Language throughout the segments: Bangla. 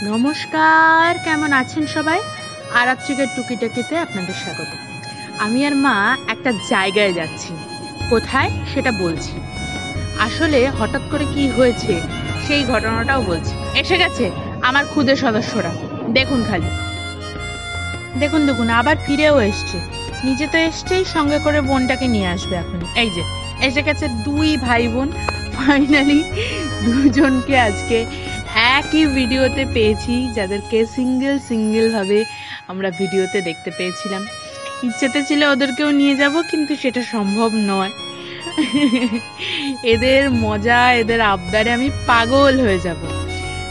নমস্কার, কেমন আছেন সবাই? আরাত্রিকের টুকিটাকিতে আপনাদের স্বাগত। আমি আর মা একটা জায়গায় যাচ্ছি। কোথায় সেটা বলছি। আসলে হঠাৎ করে কি হয়েছে সেই ঘটনাটাও বলছি। এসে গেছে আমার খুদে সদস্যরা। দেখুন খালি। দেখুন আবার ফিরেও এসছে। নিজে তো এসছেই, সঙ্গে করে বোনটাকে নিয়ে আসবে এখনই। এই যে এসে গেছে দুই ভাই বোন। ফাইনালি দুজনকে আজকে একই ভিডিওতে পেয়েছি, যাদেরকে সিঙ্গেল ভাবে আমরা ভিডিওতে দেখতে পেয়েছিলাম। ইচ্ছেতে ছিল ওদেরকেও নিয়ে যাব, কিন্তু সেটা সম্ভব নয়। এদের মজা, এদের আবদারে আমি পাগল হয়ে যাব।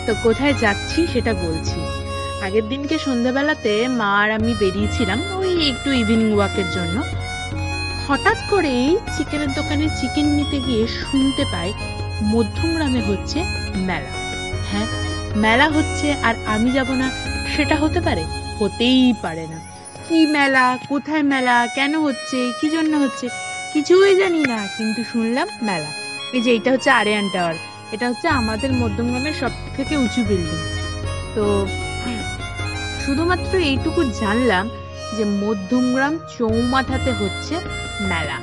তো কোথায় যাচ্ছি সেটা বলছি। আগের দিনকে সন্ধ্যাবেলাতে মা আর আমি বেরিয়েছিলাম ওই একটু ইভিনিং ওয়াকের জন্য। হঠাৎ করেই চিকেনের দোকানে চিকেন নিতে গিয়ে শুনতে পাই মধ্যমগ্রামে হচ্ছে মেলা। হ্যাঁ, মেলা হচ্ছে আর আমি যাব না সেটা হতে পারে? হতেই পারে না। কি মেলা, কোথায় মেলা, কেন হচ্ছে, কি জন্য হচ্ছে কিছুই জানি না, কিন্তু শুনলাম মেলা। এই যে এটা হচ্ছে আরিয়ান টাওয়ার, এটা হচ্ছে আমাদের মধ্যমগ্রামের সব থেকে উঁচু বিল্ডিং। তো শুধুমাত্র এইটুকু জানলাম যে মধ্যমগ্রাম চৌমাথাতে হচ্ছে মেলা।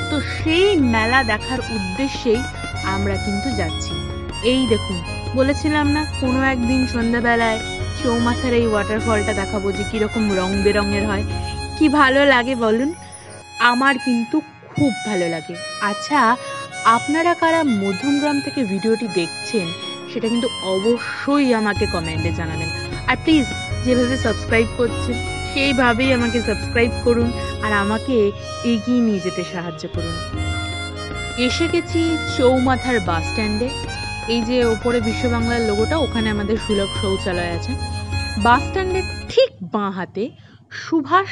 তো সেই মেলা দেখার উদ্দেশ্যেই আমরা কিন্তু যাচ্ছি। এই দেখুন, বলেছিলাম না কোনো একদিন সন্ধ্যাবেলায় চৌমাথার এই ওয়াটারফলটা দেখাবো যে কিরকম রং বেরঙের হয়। কি ভালো লাগে বলুন? আমার কিন্তু খুব ভালো লাগে। আচ্ছা, আপনারা কারা মধ্যমগ্রাম থেকে ভিডিওটি দেখছেন সেটা কিন্তু অবশ্যই আমাকে কমেন্টে জানাবেন। আর প্লিজ, যেভাবে সাবস্ক্রাইব করছেন সেইভাবেই আমাকে সাবস্ক্রাইব করুন আর আমাকে এগিয়ে নিয়ে যেতে সাহায্য করুন। এসে গেছি চৌমাথার বাস স্ট্যান্ডে। এই যে ওপরে বিশ্ব বাংলার লোগোটা, ওখানে আমাদের সুলভ শৌচালয় আছে। বাস স্ট্যান্ডের ঠিক বাঁ হাতে সুভাষ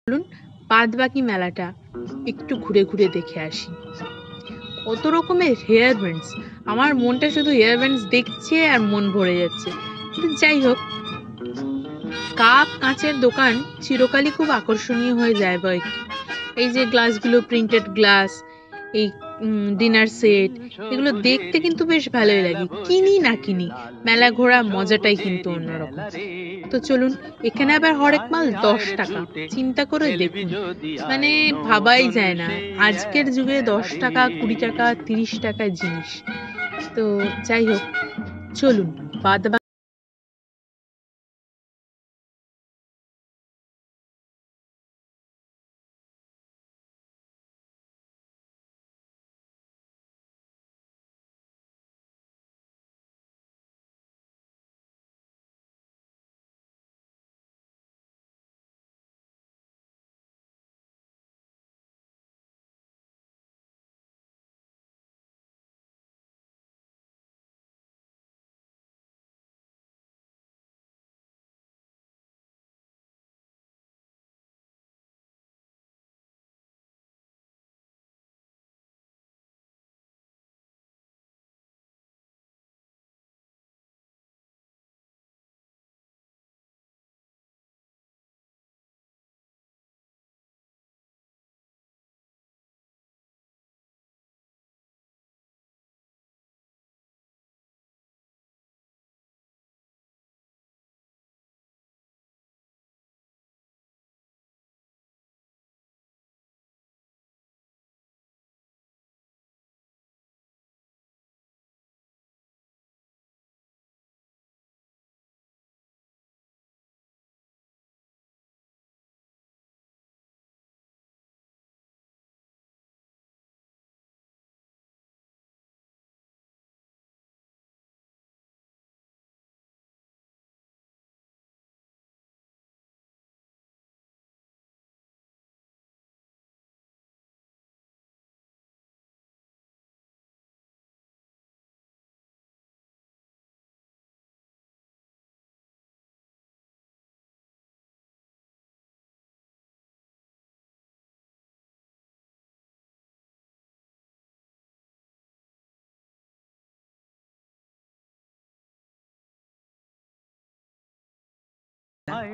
চলুন বাদ বাকি মেলাটা একটু ঘুরে ঘুরে দেখে আসি। কত রকমের হেয়ার ব্যান্ডস, আমার মনটা শুধু হেয়ার ব্যান্ডস দেখছে আর মন ভরে যাচ্ছে। কিন্তু যাই হোক, কাপ কাঁচের দোকান চিরকালই খুব আকর্ষণীয় হয়ে যায় বই। এই যে গ্লাসগুলো, প্রিন্টেড গ্লাস, এই ডিনার সেট, এগুলো দেখতে কিন্তু বেশ ভালোই লাগে। কিনি না কিনি, মেলা ঘোরা মজাটাই কিন্তু অন্যরকম। তো চলুন, এখানে আবার হরেক মাল 10 টাকা। চিন্তা করে দেখুন, মানে ভাবাই যায় না আজকের যুগে 10 টাকা, 20 টাকা, 30 টাকা জিনিস। তো যাই হোক, চলুন বাদ